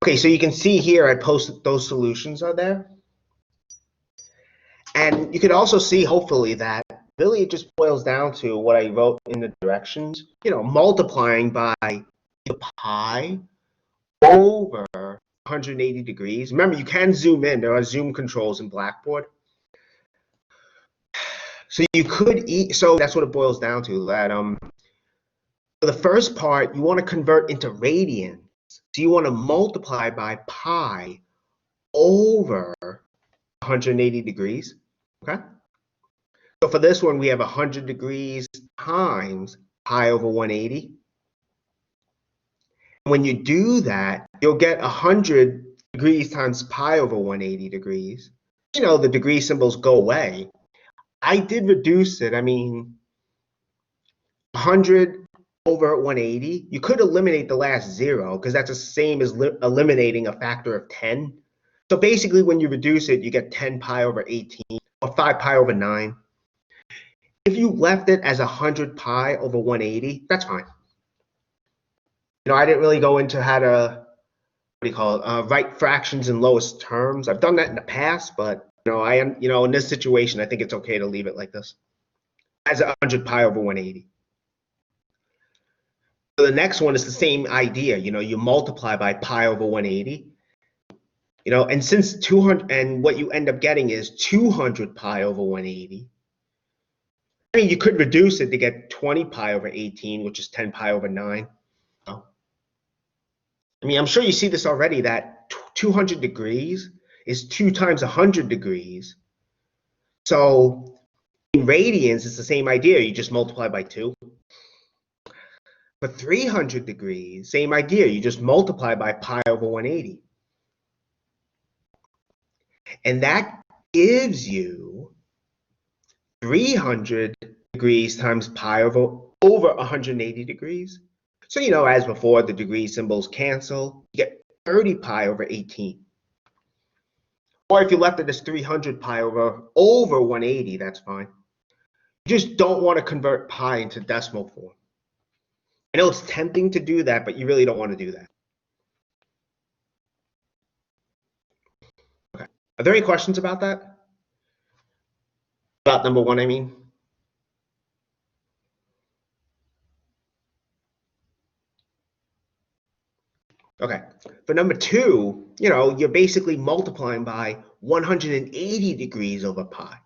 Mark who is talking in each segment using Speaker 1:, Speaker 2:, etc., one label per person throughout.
Speaker 1: Okay, so you can see here I posted those solutions are there. And you can also see, hopefully, that really it just boils down to what I wrote in the directions, multiplying by the pi over 180 degrees. Remember, you can zoom in. There are zoom controls in Blackboard. So you could so that's what it boils down to, that for the first part, you want to convert into radians. So you want to multiply by pi over 180 degrees, okay? So for this one, we have 100 degrees times pi over 180. When you do that, you'll get 100 degrees times pi over 180 degrees. The degree symbols go away. I did reduce it. I mean, 100 over 180. You could eliminate the last 0 because that's the same as eliminating a factor of 10. So basically, when you reduce it, you get 10 pi over 18 or 5 pi over 9. If you left it as 100 pi over 180, that's fine. I didn't really go into how to, write fractions in lowest terms. I've done that in the past, but I am, in this situation, I think it's okay to leave it like this, as 100 pi over 180. So the next one is the same idea. You multiply by pi over 180. And since 200, and what you end up getting is 200 pi over 180. I mean, you could reduce it to get 20 pi over 18, which is 10 pi over 9. I mean, I'm sure you see this already, that 200 degrees is 2 times 100 degrees. So in radians, it's the same idea. You just multiply by 2. For 300 degrees, same idea. You just multiply by pi over 180. And that gives you 300 degrees times pi over 180 degrees. So, as before, the degree symbols cancel. You get 30 pi over 18. Or if you left it as 300 pi over 180, that's fine. You just don't want to convert pi into decimal form. I know it's tempting to do that, but you really don't want to do that. Okay. Are there any questions about that? About number 1, I mean? Okay, for number 2, you're basically multiplying by 180 degrees over pi.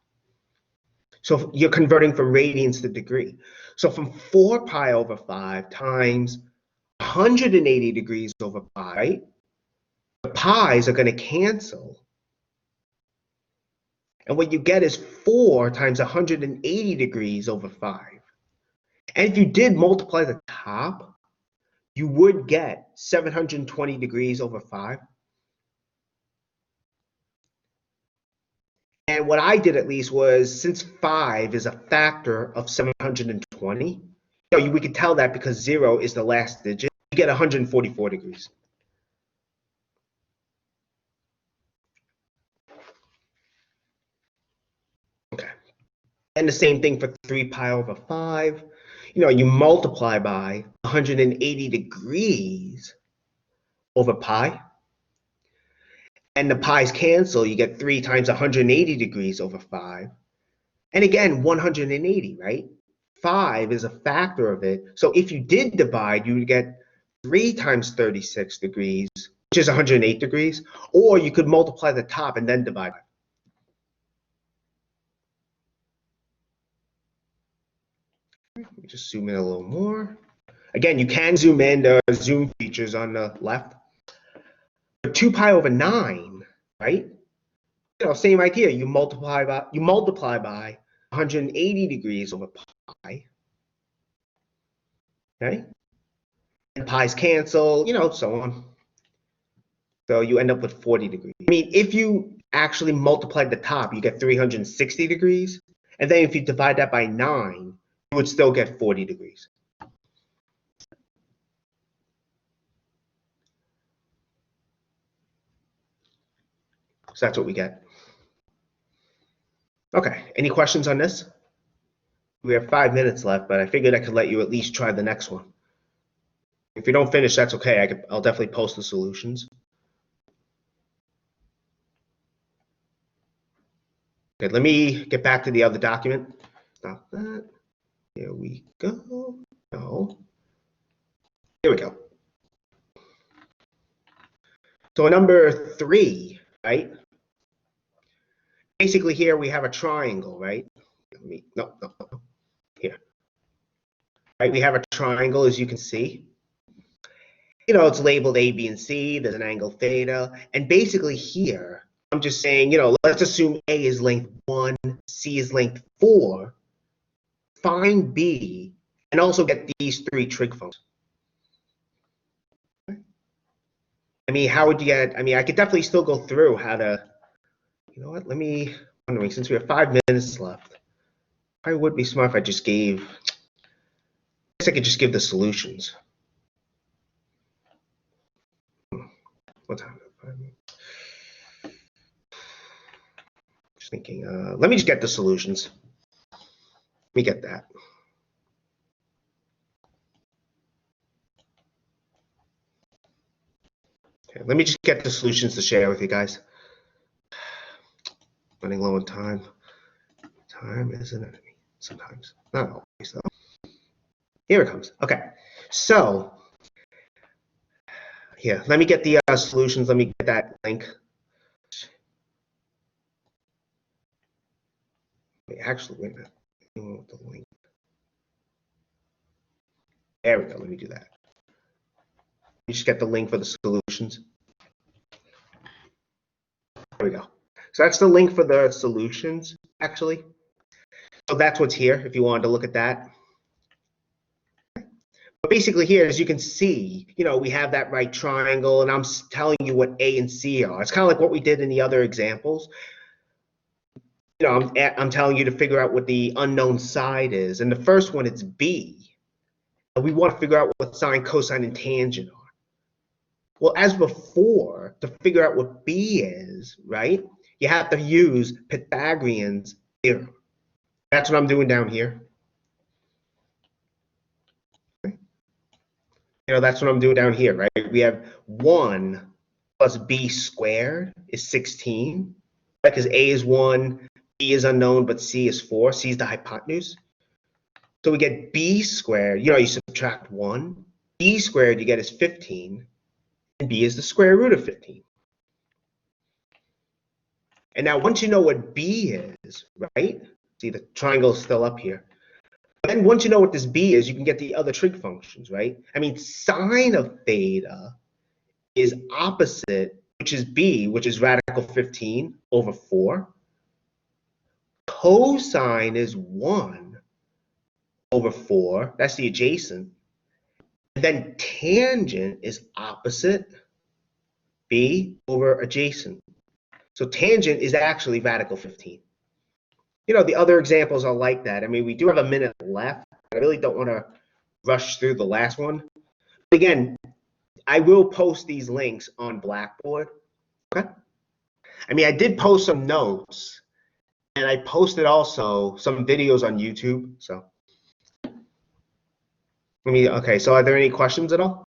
Speaker 1: So you're converting from radians to degree. So from 4 pi over 5 times 180 degrees over pi, right? The pi's are going to cancel. And what you get is 4 times 180 degrees over 5. And if you did multiply the top, you would get 720 degrees over 5. And what I did, at least, was, since 5 is a factor of 720, we could tell that because 0 is the last digit, you get 144 degrees. Okay. And the same thing for 3 pi over 5. You multiply by 180 degrees over pi. And the pi's cancel. You get 3 times 180 degrees over 5. And again, 180, right? 5 is a factor of it. So if you did divide, you would get 3 times 36 degrees, which is 108 degrees. Or you could multiply the top and then divide. Let me just zoom in a little more. Again, you can zoom in. There are zoom features on the left. 2 pi over 9, right? Same idea. You multiply by 180 degrees over pi. Okay? And pi's cancel, so on. So you end up with 40 degrees. I mean, if you actually multiplied the top, you get 360 degrees. And then if you divide that by 9, you would still get 40 degrees. So that's what we get. Okay, any questions on this? We have 5 minutes left, but I figured I could let you at least try the next one. If you don't finish, that's okay. I'll definitely post the solutions. Okay, let me get back to the other document. Stop that. Here we go. No. Here we go. So number 3, right? Basically here we have a triangle, right? No. Here. Right, we have a triangle, as you can see. You know, it's labeled A, B, and C. There's an angle theta. And basically here, I'm just saying, you know, let's assume A is length 1, C is length 4. Find B, and also get these 3 trig functions. I mean, how would you get, I mean, I could definitely still go through how to, you know what, wondering, since we have 5 minutes left, probably would be smart if I just gave, I guess I could just give the solutions. What time? Just thinking, let me just get the solutions. Let me get that. Okay, let me just get the solutions to share with you guys. Running low on time. Time is an enemy sometimes, not always though. Here it comes. Okay, so here, let me get the solutions. Let me get that link. Actually, wait a minute. The link. There we go. Let me do that. You just get the link for the solutions. There we go. So that's the link for the solutions, actually. So that's what's here, if you wanted to look at that. But basically here, as you can see, you know, we have that right triangle, and I'm telling you what A and C are. It's kind of like what we did in the other examples. You know, I'm telling you to figure out what the unknown side is. And the first one, it's B. And we want to figure out what sine, cosine, and tangent are. Well, as before, to figure out what B is, right, you have to use Pythagorean's theorem. That's what I'm doing down here. Okay. You know, that's what I'm doing down here, right? We have 1 plus B squared is 16, right? Because A is 1, B is unknown, but C is 4. C is the hypotenuse. So we get B squared, you know, you subtract 1. B squared you get is 15, and B is the square root of 15. And now once you know what B is, right? See, the triangle is still up here. But then once you know what this B is, you can get the other trig functions, right? I mean, sine of theta is opposite, which is B, which is radical 15 over 4. Cosine is 1 over 4. That's the adjacent. And then tangent is opposite B over adjacent. So tangent is actually radical 15. You know, the other examples are like that. I mean, we do have a minute left. I really don't want to rush through the last one. But again, I will post these links on Blackboard. Okay. I mean, I did post some notes, and I posted also some videos on YouTube. So, okay. So, are there any questions at all?